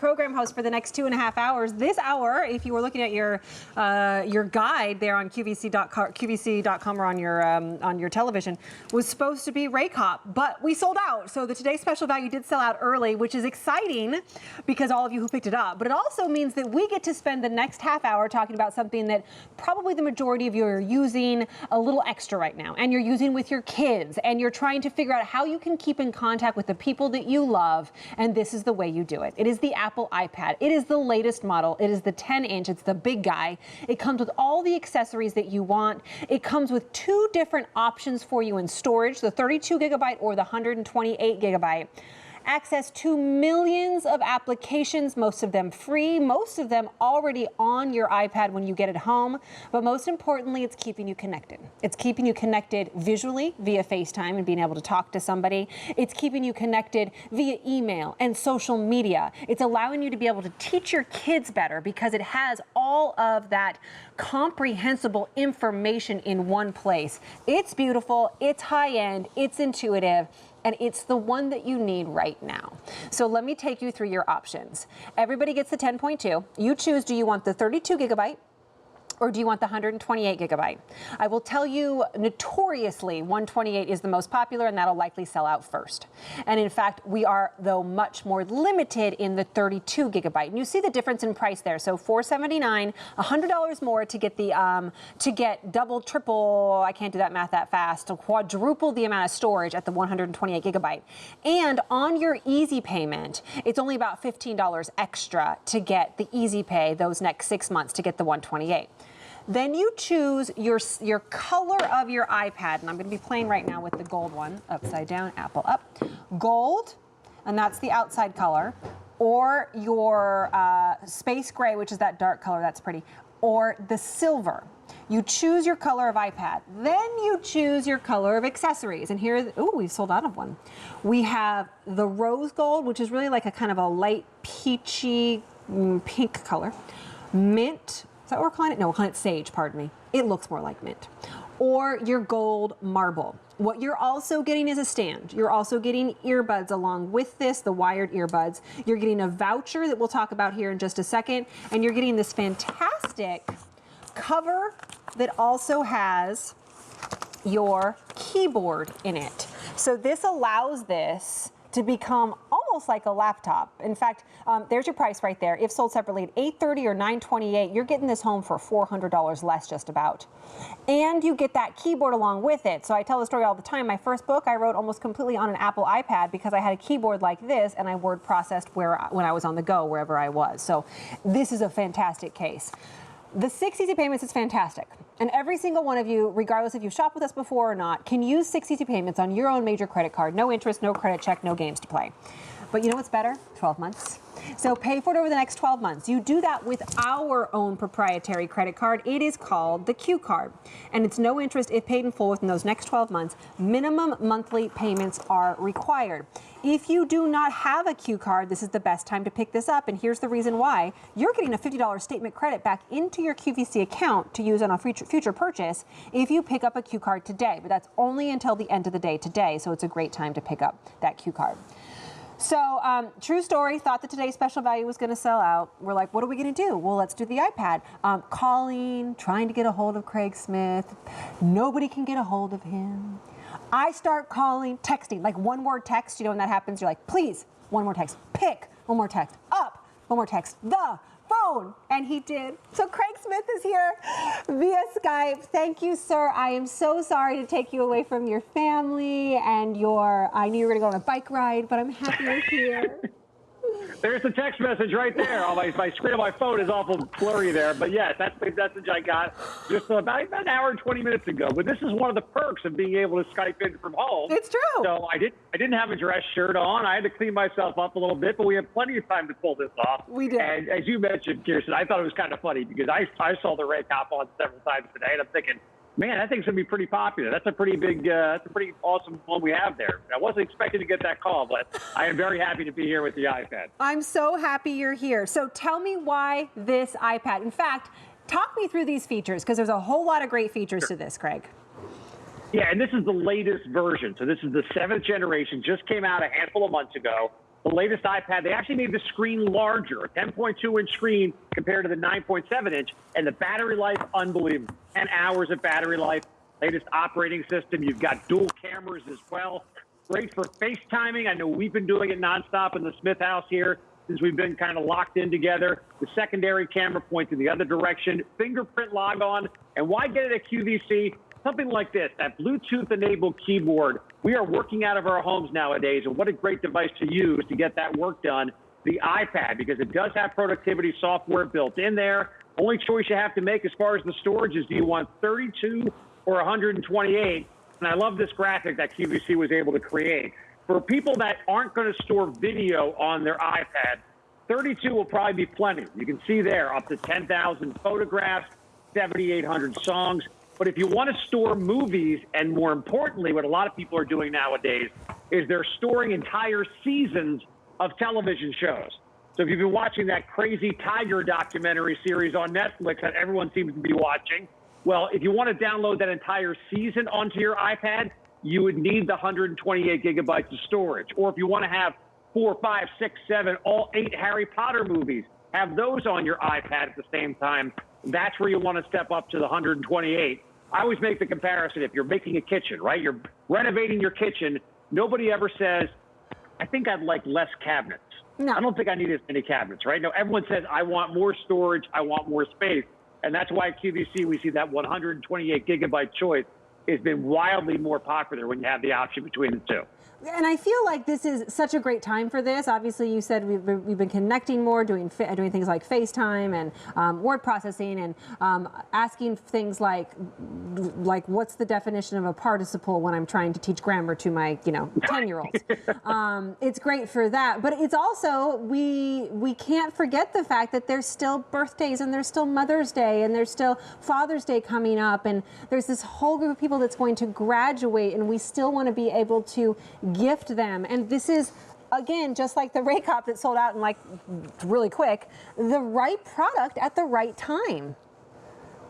program host for the next 2.5 hours. This hour, if you were looking at your guide there on QVC.com or on your television, was supposed to be Ray Cop, but we sold out. So the Today's Special Value did sell out early, which is exciting because all of you who picked it up. But it also means that we get to spend the next half hour talking about something that probably the majority of you are using a little extra right now, and you're using with your kids, and you're trying to figure out how you can keep in contact with the people that you love, and this is the way you do it. It is the Apple iPad. It is the latest model. It is the 10-inch. It's the big guy. It comes with all the accessories that you want. It comes with 2 different options for you in storage, the 32 gigabyte or the 128 gigabyte. Access to millions of applications, most of them free, most of them already on your iPad when you get it home. But most importantly, it's keeping you connected. It's keeping you connected visually via FaceTime and being able to talk to somebody. It's keeping you connected via email and social media. It's allowing you to be able to teach your kids better because it has all of that comprehensible information in one place. It's beautiful, it's high-end, it's intuitive, and it's the one that you need right now. So let me take you through your options. Everybody gets the 10.2. You choose, do you want the 32 gigabyte or do you want the 128 gigabyte? I will tell you, notoriously, 128 is the most popular, and that'll likely sell out first. And in fact, we are, though, much more limited in the 32 gigabyte. And you see the difference in price there. So $479, $100 more to get the to get double, triple, I can't do that math that fast, to quadruple the amount of storage at the 128 gigabyte. And on your easy payment, it's only about $15 extra to get the easy pay those next 6 months to get the 128. Then you choose your color of your iPad, and I'm going to be playing right now with the gold one, upside down, Apple up. Gold, and that's the outside color, or your space gray, which is that dark color, that's pretty, or the silver. You choose your color of iPad. Then you choose your color of accessories. And here, ooh, we've sold out of one. We have the rose gold, which is really like a kind of a light peachy pink color. Mint. Is that what we're calling it? No, we're calling it sage, pardon me. It looks more like mint. Or your gold marble. What you're also getting is a stand. You're also getting earbuds along with this, the wired earbuds. You're getting a voucher that we'll talk about here in just a second. And you're getting this fantastic cover that also has your keyboard in it. So this allows this to become almost like a laptop. In fact, there's your price right there. If sold separately at $830 or $928, you're getting this home for $400 less just about. And you get that keyboard along with it. So I tell the story all the time. My first book I wrote almost completely on an Apple iPad because I had a keyboard like this and I word processed when I was on the go, wherever I was. So this is a fantastic case. The 6 easy payments is fantastic. And every single one of you, regardless if you've shopped with us before or not, can use 6 easy payments on your own major credit card. No interest, no credit check, no games to play. But you know what's better? 12 months. So pay for it over the next 12 months. You do that with our own proprietary credit card. It is called the Q card. And it's no interest if paid in full within those next 12 months. Minimum monthly payments are required. If you do not have a Q card, this is the best time to pick this up. And here's the reason why. You're getting a $50 statement credit back into your QVC account to use on a future purchase if you pick up a Q card today. But that's only until the end of the day today. So it's a great time to pick up that Q card. So, true story, thought that today's special value was going to sell out. We're like, what are we going to do? Well, let's do the iPad. Calling, trying to get a hold of Craig Smith. Nobody can get a hold of him. I start calling, texting, like one word text. You know when that happens, you're like, please, one more text. Pick, one more text. Up, one more text. The phone. And he did. So Craig Smith is here via Skype. Thank you, sir. I am so sorry to take you away from your family and I knew you were going to go on a bike ride, but I'm happy you're here. There's the text message right there. My screen on my phone is awful blurry there. But yes, that's the message I got just about an hour and 20 minutes ago. But this is one of the perks of being able to Skype in from home. It's true. So I didn't have a dress shirt on. I had to clean myself up a little bit, but we had plenty of time to pull this off. We did. And as you mentioned, Kirsten, I thought it was kind of funny because I saw the Ray Cop on several times today, and I'm thinking, man, that thing's going to be pretty popular. That's a pretty big, that's a pretty awesome one we have there. I wasn't expecting to get that call, but I am very happy to be here with the iPad. I'm so happy you're here. So tell me why this iPad. In fact, talk me through these features because there's a whole lot of great features to this, Craig. Yeah, and this is the latest version. So this is the 7th generation, just came out a handful of months ago. the latest iPad, they actually made the screen larger, a 10.2-inch screen compared to the 9.7-inch, and the battery life, unbelievable. 10 hours of battery life, latest operating system. You've got dual cameras as well. Great for FaceTiming. I know we've been doing it nonstop in the Smith house here since we've been kind of locked in together. The secondary camera points in the other direction, fingerprint log on. And why get it at QVC? Something like this, that Bluetooth-enabled keyboard. We are working out of our homes nowadays, and what a great device to use to get that work done. The iPad, because it does have productivity software built in there. Only choice you have to make as far as the storage is, do you want 32 or 128? And I love this graphic that QVC was able to create. For people that aren't going to store video on their iPad, 32 will probably be plenty. You can see there up to 10,000 photographs, 7,800 songs. But if you want to store movies, and more importantly, what a lot of people are doing nowadays is they're storing entire seasons of television shows. So if you've been watching that crazy tiger documentary series on Netflix that everyone seems to be watching, well, if you want to download that entire season onto your iPad, you would need the 128 gigabytes of storage. Or if you want to have 4, 5, 6, 7, all 8 Harry Potter movies, have those on your iPad at the same time, that's where you want to step up to the 128. I always make the comparison, if you're making a kitchen, right? You're renovating your kitchen. Nobody ever says, I think I'd like less cabinets. No. I don't think I need as many cabinets, right? No, everyone says, I want more storage. I want more space. And that's why at QVC, we see that 128 gigabyte choice has been wildly more popular when you have the option between the two. And I feel like this is such a great time for this. Obviously, you said we've been connecting more, doing things like FaceTime and word processing, and asking things like what's the definition of a participle when I'm trying to teach grammar to my 10-year-olds. It's great for that, but it's also we can't forget the fact that there's still birthdays, and there's still Mother's Day, and there's still Father's Day coming up, and there's this whole group of people that's going to graduate, and we still want to be able to gift them. And this is, again, just like the Raycop that sold out in really quick, the right product at the right time.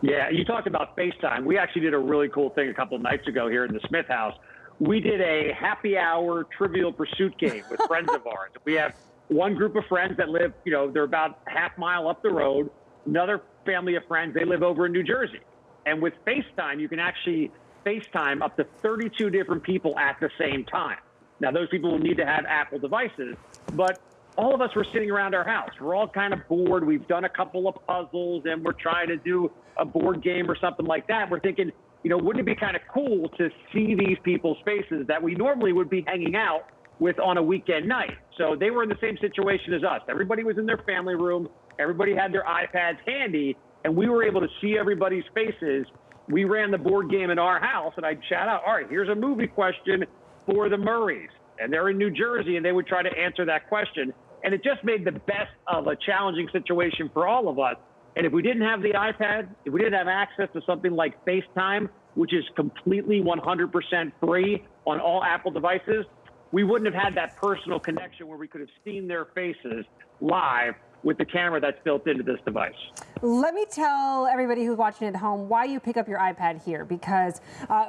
Yeah, you talked about FaceTime. We actually did a really cool thing a couple of nights ago here in the Smith house. We did a happy hour Trivial Pursuit game with friends of ours. We have one group of friends that live, they're about half mile up the road. Another family of friends, they live over in New Jersey. And with FaceTime, you can actually FaceTime up to 32 different people at the same time. Now, those people will need to have Apple devices, but all of us were sitting around our house. We're all kind of bored. We've done a couple of puzzles, and we're trying to do a board game or something like that. We're thinking, wouldn't it be kind of cool to see these people's faces that we normally would be hanging out with on a weekend night? So they were in the same situation as us. Everybody was in their family room. Everybody had their iPads handy, and we were able to see everybody's faces. We ran the board game in our house, and I'd shout out, all right, here's a movie question for the Murrays. And they're in New Jersey, and they would try to answer that question. And it just made the best of a challenging situation for all of us. And if we didn't have the iPad, if we didn't have access to something like FaceTime, which is completely 100% free on all Apple devices, we wouldn't have had that personal connection where we could have seen their faces live with the camera that's built into this device. Let me tell everybody who's watching at home why you pick up your iPad here. Because,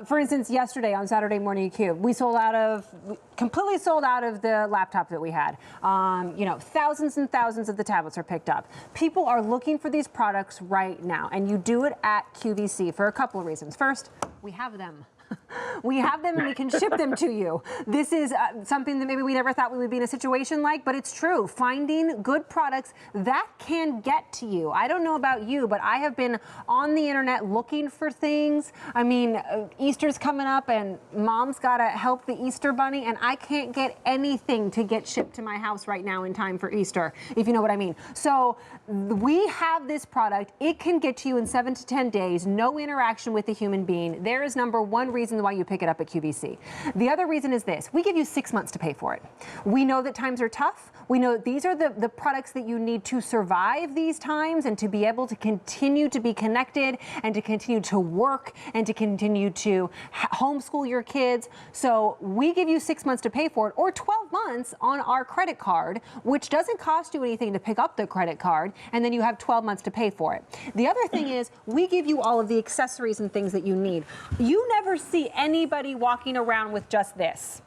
for instance, yesterday on Saturday Morning Cube, we completely sold out of the laptop that we had. Thousands and thousands of the tablets are picked up. People are looking for these products right now, and you do it at QVC for a couple of reasons. First, we have them. We have them and we can ship them to you. This is something that maybe we never thought we would be in a situation like, but it's true. Finding good products that can get to you. I don't know about you, but I have been on the internet looking for things. I mean, Easter's coming up and Mom's got to help the Easter bunny, and I can't get anything to get shipped to my house right now in time for Easter, if you know what I mean. So we have this product. It can get to you in 7 to 10 days, no interaction with a human being. There is number one reason why you pick it up at QVC. The other reason is this: we give you 6 months to pay for it. We know that times are tough. We know that these are the products that you need to survive these times and to be able to continue to be connected and to continue to work and to continue to homeschool your kids. So we give you 6 months to pay for it, or 12 months on our credit card, which doesn't cost you anything to pick up the credit card, and then you have 12 months to pay for it. The other thing is we give you all of the accessories and things that you need. You never see anybody walking around with just this.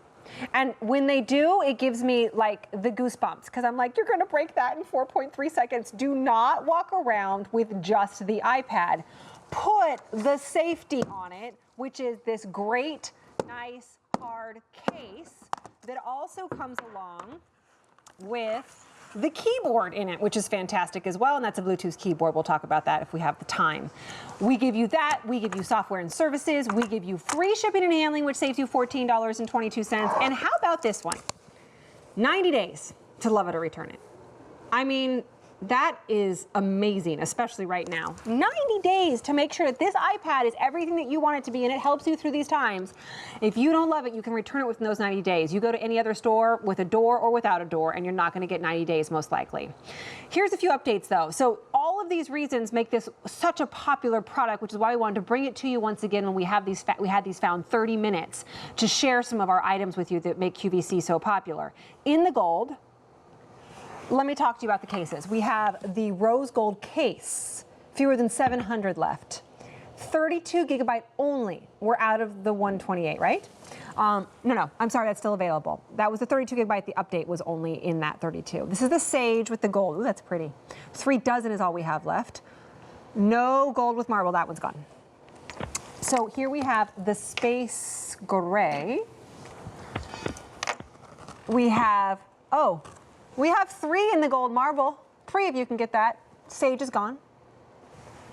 And when they do, it gives me like the goosebumps because I'm like, you're going to break that in 4.3 seconds. Do not walk around with just the iPad. Put the safety on it, which is this great, nice, hard case that also comes along with the keyboard in it, which is fantastic as well, and that's a Bluetooth keyboard. We'll talk about that if we have the time. We give you that. We give you software and services. We give you free shipping and handling, which saves you $14.22. And how about this one? 90 days to love it or return it. I mean, that is amazing, especially right now. 90 days to make sure that this iPad is everything that you want it to be and it helps you through these times. If you don't love it, you can return it within those 90 days. You go to any other store with a door or without a door and you're not going to get 90 days most likely. Here's a few updates though. So all of these reasons make this such a popular product, which is why we wanted to bring it to you once again when we had these found 30 minutes to share some of our items with you that make QVC so popular. In the gold, let me talk to you about the cases. We have the rose gold case, fewer than 700 left. 32 gigabyte only. We're out of the 128, right? No, I'm sorry, that's still available. That was the 32 gigabyte, the update was only in that 32. This is the sage with the gold. Ooh, that's pretty. 3 dozen is all we have left. No gold with marble, that one's gone. So here we have the space gray. We have 3 in the gold marble. 3 of you can get that. Sage is gone.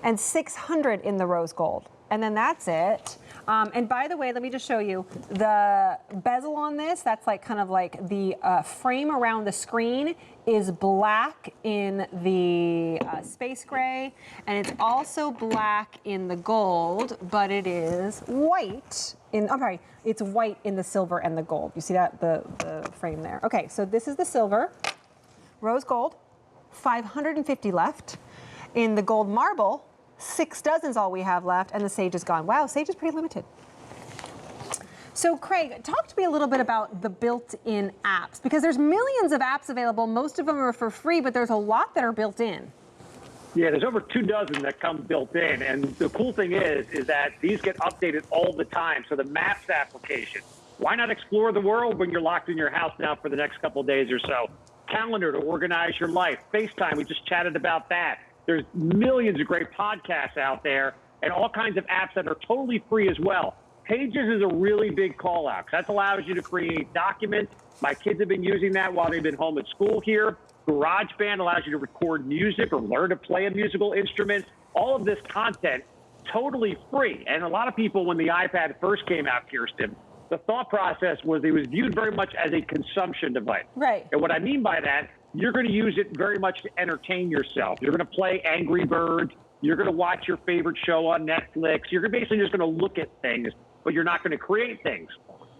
And 600 in the rose gold. And then that's it. And by the way, let me just show you the bezel on this. That's like kind of like the frame around the screen is black in the space gray. And it's also black in the gold, but it is white in, I'm sorry, it's white in the silver and the gold. You see that, the frame there. Okay, so this is the silver. Rose gold, 550 left. In the gold marble, 6 dozen is all we have left, and the sage is gone. Wow, sage is pretty limited. So Craig, talk to me a little bit about the built-in apps, because there's millions of apps available. Most of them are for free, but there's a lot that are built in. Yeah, there's over 2 dozen that come built in, and the cool thing is that these get updated all the time. So the Maps application, why not explore the world when you're locked in your house now for the next couple of days or so? Calendar to organize your life. FaceTime, we just chatted about that. There's millions of great podcasts out there and all kinds of apps that are totally free as well. Pages is a really big call out. That allows you to create documents. My kids have been using that while they've been home at school here. GarageBand allows you to record music or learn to play a musical instrument. All of this content, totally free. And a lot of people, when the iPad first came out, Kirsten, the thought process was it was viewed very much as a consumption device. Right. And what I mean by that, you're going to use it very much to entertain yourself. You're going to play Angry Birds. You're going to watch your favorite show on Netflix. You're basically just going to look at things, but you're not going to create things.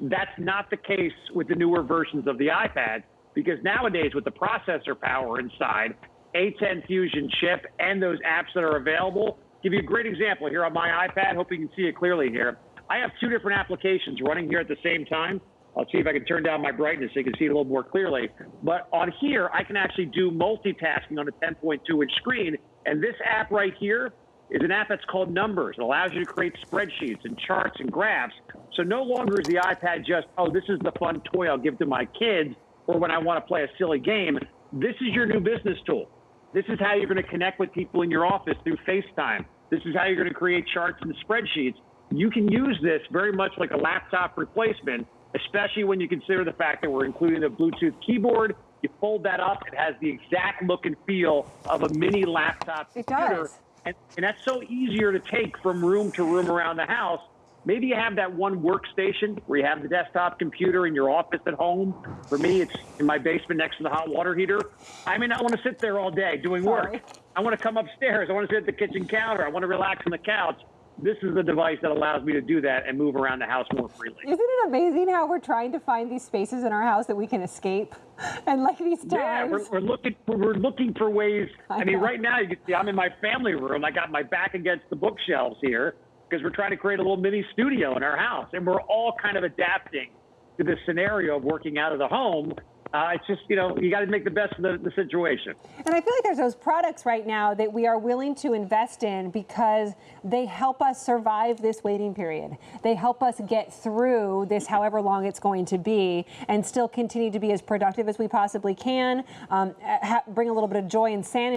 That's not the case with the newer versions of the iPad, because nowadays with the processor power inside, A10 Fusion chip, and those apps that are available, give you a great example here on my iPad. Hope you can see it clearly here. I have 2 different applications running here at the same time. I'll see if I can turn down my brightness so you can see it a little more clearly. But on here, I can actually do multitasking on a 10.2-inch screen. And this app right here is an app that's called Numbers. It allows you to create spreadsheets and charts and graphs. So no longer is the iPad just, oh, this is the fun toy I'll give to my kids, or when I want to play a silly game. This is your new business tool. This is how you're going to connect with people in your office through FaceTime. This is how you're going to create charts and spreadsheets. You can use this very much like a laptop replacement, especially when you consider the fact that we're including a Bluetooth keyboard. You fold that up, it has the exact look and feel of a mini laptop computer. It does. And that's so easier to take from room to room around the house. Maybe you have that one workstation where you have the desktop computer in your office at home. For me, it's in my basement next to the hot water heater. I may not want to sit there all day doing work. I want to come upstairs. I want to sit at the kitchen counter. I want to relax on the couch. This is the device that allows me to do that and move around the house more freely. Isn't it amazing how we're trying to find these spaces in our house that we can escape? And like these times. Yeah, we're looking for ways. I mean, right now, you can see I'm in my family room. I got my back against the bookshelves here because we're trying to create a little mini studio in our house. And we're all kind of adapting to the scenario of working out of the home. It's just, you got to make the best of the situation. And I feel like there's those products right now that we are willing to invest in because they help us survive this waiting period. They help us get through this however long it's going to be and still continue to be as productive as we possibly can, bring a little bit of joy and sanity